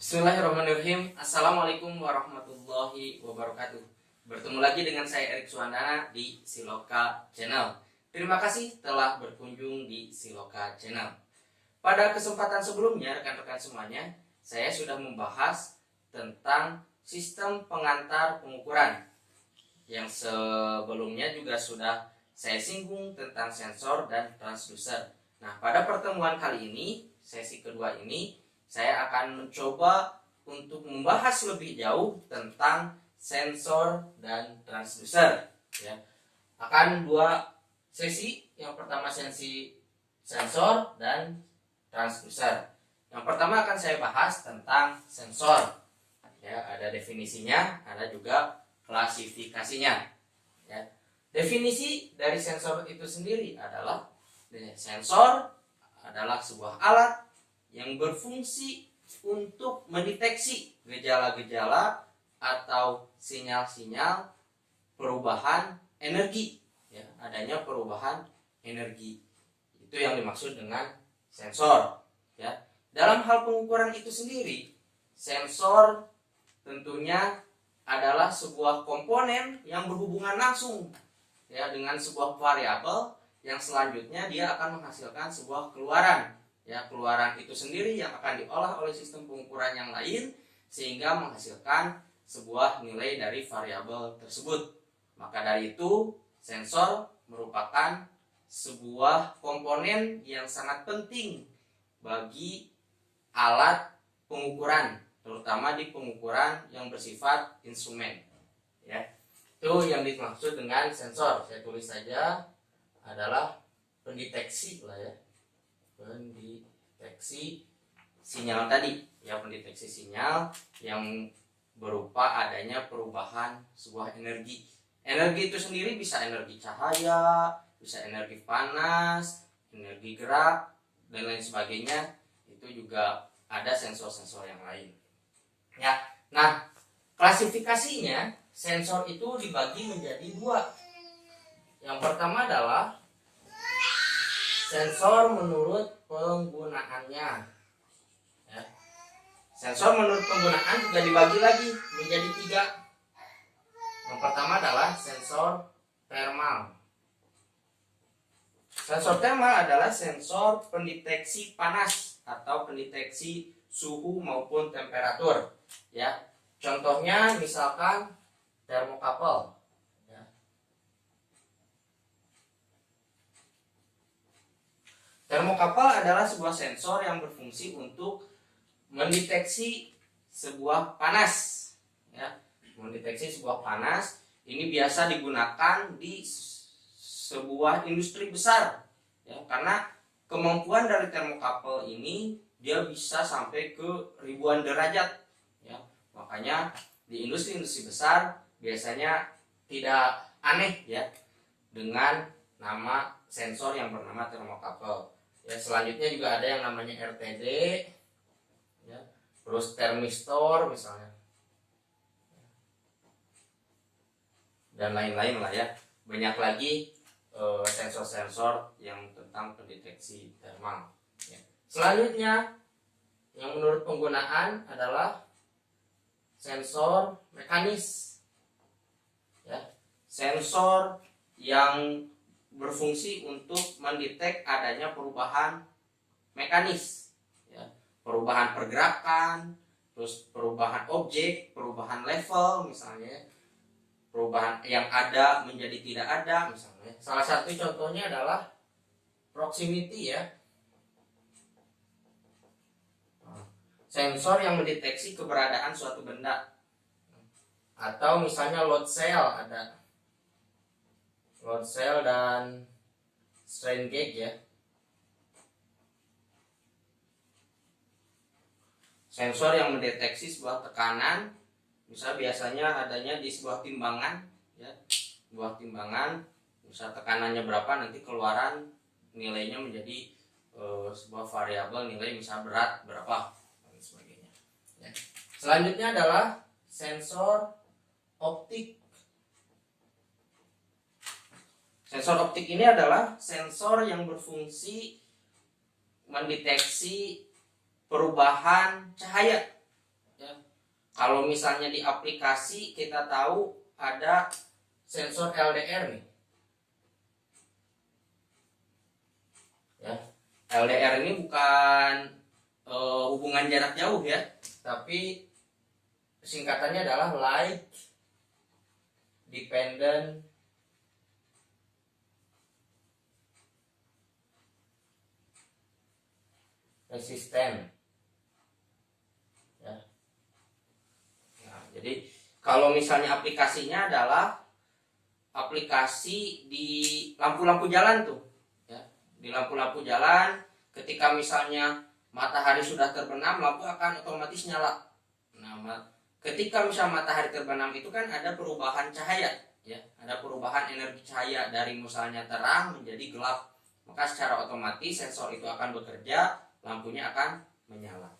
Bismillahirrahmanirrahim. Assalamualaikum warahmatullahi wabarakatuh. Bertemu lagi dengan saya Erik Suwandana di Siloka Channel. Terima kasih telah berkunjung di Siloka Channel. Pada kesempatan sebelumnya, rekan-rekan semuanya, saya sudah membahas tentang sistem pengantar pengukuran. Yang sebelumnya juga sudah saya singgung tentang sensor dan transducer. Nah, pada pertemuan kali ini, sesi kedua ini, saya akan mencoba untuk membahas lebih jauh tentang sensor dan transducer. Ya, akan dua sesi. Yang pertama sesi sensor dan transducer. Yang pertama akan saya bahas tentang sensor. Ya, ada definisinya, ada juga klasifikasinya. Ya, definisi dari sensor itu sendiri adalah sensor adalah sebuah alat yang berfungsi untuk mendeteksi gejala-gejala atau sinyal-sinyal perubahan energi, ya, adanya perubahan energi. Itu yang dimaksud dengan sensor. Ya. Dalam hal pengukuran itu sendiri, sensor tentunya adalah sebuah komponen yang berhubungan langsung, ya, dengan sebuah variabel yang selanjutnya dia akan menghasilkan sebuah keluaran. Ya, keluaran itu sendiri yang akan diolah oleh sistem pengukuran yang lain sehingga menghasilkan sebuah nilai dari variabel tersebut. Maka dari itu, sensor merupakan sebuah komponen yang sangat penting bagi alat pengukuran, terutama di pengukuran yang bersifat instrumen. Ya, itu yang dimaksud dengan sensor. Saya tulis saja adalah pendeteksi lah ya. Pendeteksi sinyal tadi, ya, pendeteksi sinyal yang berupa adanya perubahan sebuah energi. Energi itu sendiri bisa energi cahaya, bisa energi panas, energi gerak, dan lain sebagainya. Itu juga ada sensor-sensor yang lain. Ya, nah, klasifikasinya sensor itu dibagi menjadi dua. Yang pertama adalah sensor menurut penggunaannya. Ya. Sensor menurut penggunaan juga dibagi lagi menjadi tiga. Yang pertama adalah sensor thermal. Sensor thermal adalah sensor pendeteksi panas atau pendeteksi suhu maupun temperatur. Ya. Contohnya misalkan termokapel. Termokapel adalah sebuah sensor yang berfungsi untuk mendeteksi sebuah panas. Ya, mendeteksi sebuah panas. Ini biasa digunakan di sebuah industri besar. Ya, karena kemampuan dari termokapel ini dia bisa sampai ke ribuan derajat. Ya, makanya di industri-industri besar biasanya tidak aneh ya dengan nama sensor yang bernama termokapel. Ya, selanjutnya juga ada yang namanya RTD, ya, terus termistor misalnya, dan lain-lain lah ya. Banyak lagi sensor-sensor yang tentang pendeteksi thermal. Ya. Selanjutnya yang menurut penggunaan adalah sensor mekanis. Ya, sensor yang berfungsi untuk mendetek adanya perubahan mekanis, ya, perubahan pergerakan, terus perubahan objek, perubahan level misalnya, perubahan yang ada menjadi tidak ada misalnya. Salah satu contohnya adalah proximity ya, sensor yang mendeteksi keberadaan suatu benda, atau misalnya load cell, ada load cell dan strain gauge ya. Sensor yang mendeteksi sebuah tekanan, misal biasanya adanya di sebuah timbangan ya. Sebuah timbangan, misal tekanannya berapa, nanti keluaran nilainya menjadi sebuah variabel nilai, misal berat berapa dan sebagainya. Ya. Selanjutnya adalah sensor optik. Sensor optik ini adalah sensor yang berfungsi mendeteksi perubahan cahaya. ya. Kalau misalnya di aplikasi kita tahu ada sensor LDR nih. Ya. LDR ini bukan hubungan jarak jauh ya, tapi singkatannya adalah Light Dependent Resistant. Ya. Nah, jadi kalau misalnya aplikasinya adalah aplikasi di lampu-lampu jalan tuh, ya. Di lampu-lampu jalan, ketika misalnya matahari sudah terbenam, lampu akan otomatis nyala. Nah, ketika misalnya matahari terbenam itu kan ada perubahan cahaya, ya, ada perubahan energi cahaya dari misalnya terang menjadi gelap. Maka secara otomatis sensor itu akan bekerja, lampunya akan menyala.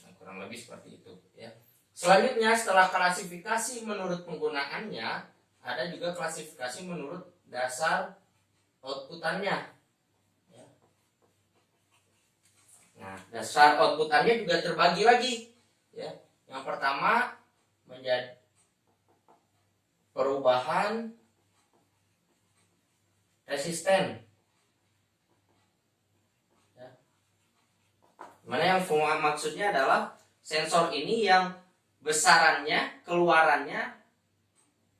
Nah, kurang lebih seperti itu, ya. Selanjutnya setelah klasifikasi menurut penggunaannya, ada juga klasifikasi menurut dasar outputannya. Ya. Nah, dasar outputannya juga terbagi lagi. Ya. Yang pertama menjadi perubahan resisten. Ya. Mana yang maksudnya adalah sensor ini yang besarannya, keluarannya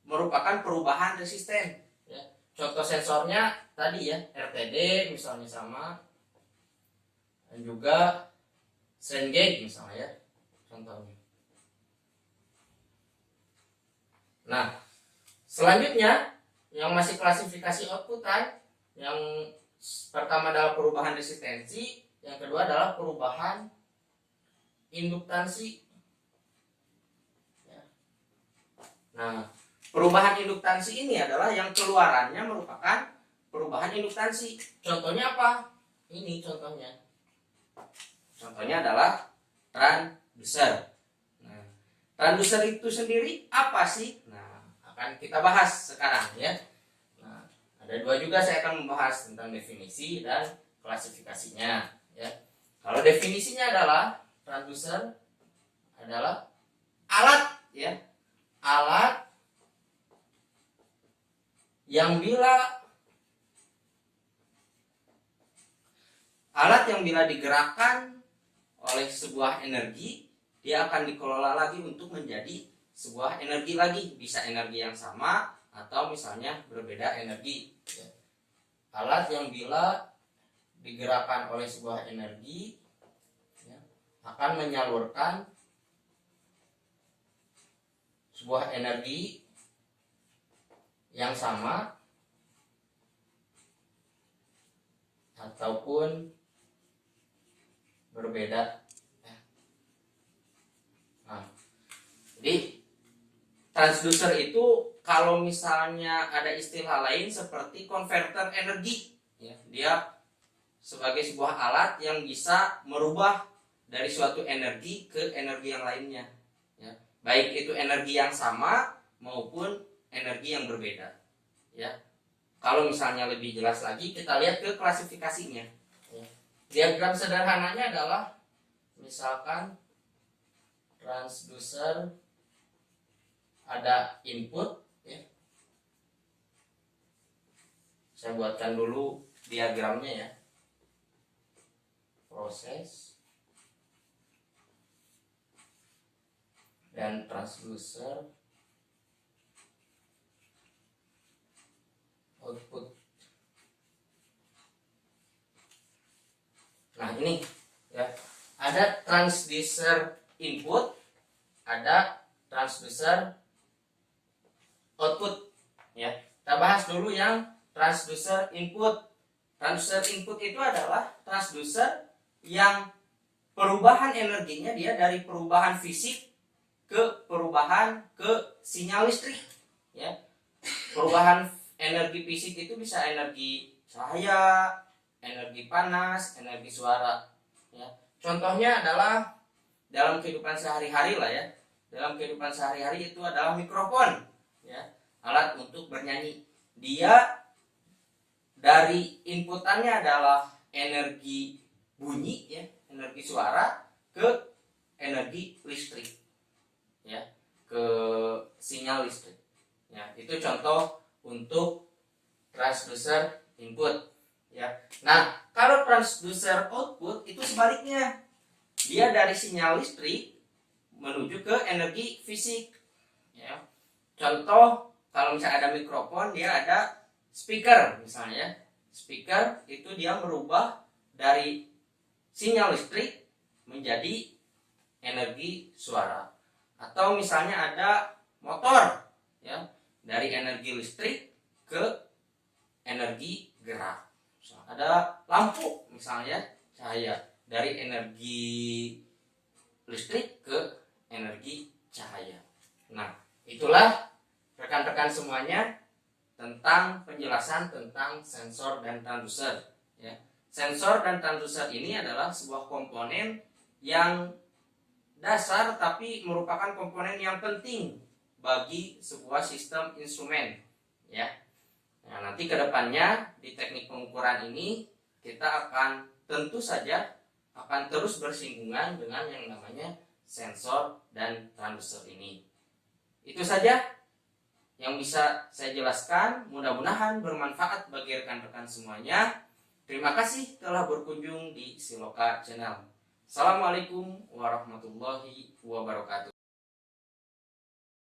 merupakan perubahan resisten. Ya. Contoh sensornya tadi ya, RTD misalnya sama, dan juga strain gauge misalnya ya, contohnya. Nah, selanjutnya yang masih klasifikasi outputan, yang pertama adalah perubahan resistensi, yang kedua adalah perubahan induktansi. Ya. Nah, perubahan induktansi ini adalah yang keluarannya merupakan perubahan induktansi. Contohnya apa? Ini contohnya. Contohnya adalah transducer. Nah, transducer itu sendiri apa sih? Nah, akan kita bahas sekarang ya. Nah, ada dua juga saya akan membahas tentang definisi dan klasifikasinya. Ya. Kalau definisinya adalah transducer adalah alat ya, alat yang bila digerakkan oleh sebuah energi, dia akan dikelola lagi untuk menjadi sebuah energi lagi, bisa energi yang sama atau misalnya berbeda energi. Alat yang bila digerakkan oleh sebuah energi ya, akan menyalurkan sebuah energi yang sama ataupun berbeda. Nah, jadi transducer itu kalau misalnya ada istilah lain seperti konverter energi, ya, dia sebagai sebuah alat yang bisa merubah dari suatu energi ke energi yang lainnya, ya, baik itu energi yang sama maupun energi yang berbeda. Ya, kalau misalnya lebih jelas lagi kita lihat ke klasifikasinya. Ya. Diagram sederhananya adalah misalkan transducer ada input ya. Saya buatkan dulu diagramnya ya. Proses dan transducer output. Nah, ini ya. Ada transducer input, ada transducer output ya. Kita bahas dulu yang transducer input. Transducer input itu adalah transducer yang perubahan energinya dia dari perubahan fisik ke perubahan ke sinyal listrik ya. Perubahan energi fisik itu bisa energi cahaya, energi panas, energi suara ya. Contohnya adalah dalam kehidupan sehari-hari lah ya. Dalam kehidupan sehari-hari itu adalah mikrofon ya, alat untuk bernyanyi. Dia dari inputannya adalah energi bunyi ya, energi suara ke energi listrik ya ke sinyal listrik. Ya, itu contoh untuk transducer input. Ya. Nah, kalau transducer output itu sebaliknya, dia dari sinyal listrik menuju ke energi fisik. Ya. Contoh, kalau misalnya ada mikrofon, dia ada speaker misalnya. Speaker itu dia merubah dari sinyal listrik menjadi energi suara. Atau misalnya ada motor, ya, dari energi listrik ke energi gerak. Ada lampu misalnya, cahaya dari energi listrik ke energi cahaya. Nah, itulah rekan-rekan semuanya tentang penjelasan tentang sensor dan transducer. Ya. Sensor dan transducer ini adalah sebuah komponen yang dasar tapi merupakan komponen yang penting bagi sebuah sistem instrumen. Ya. Nah, nanti kedepannya di teknik pengukuran ini kita akan tentu saja akan terus bersinggungan dengan yang namanya sensor dan transducer ini. Itu saja yang bisa saya jelaskan. Mudah-mudahan bermanfaat bagi rekan-rekan semuanya. Terima kasih telah berkunjung di Siloka Channel. Assalamualaikum warahmatullahi wabarakatuh.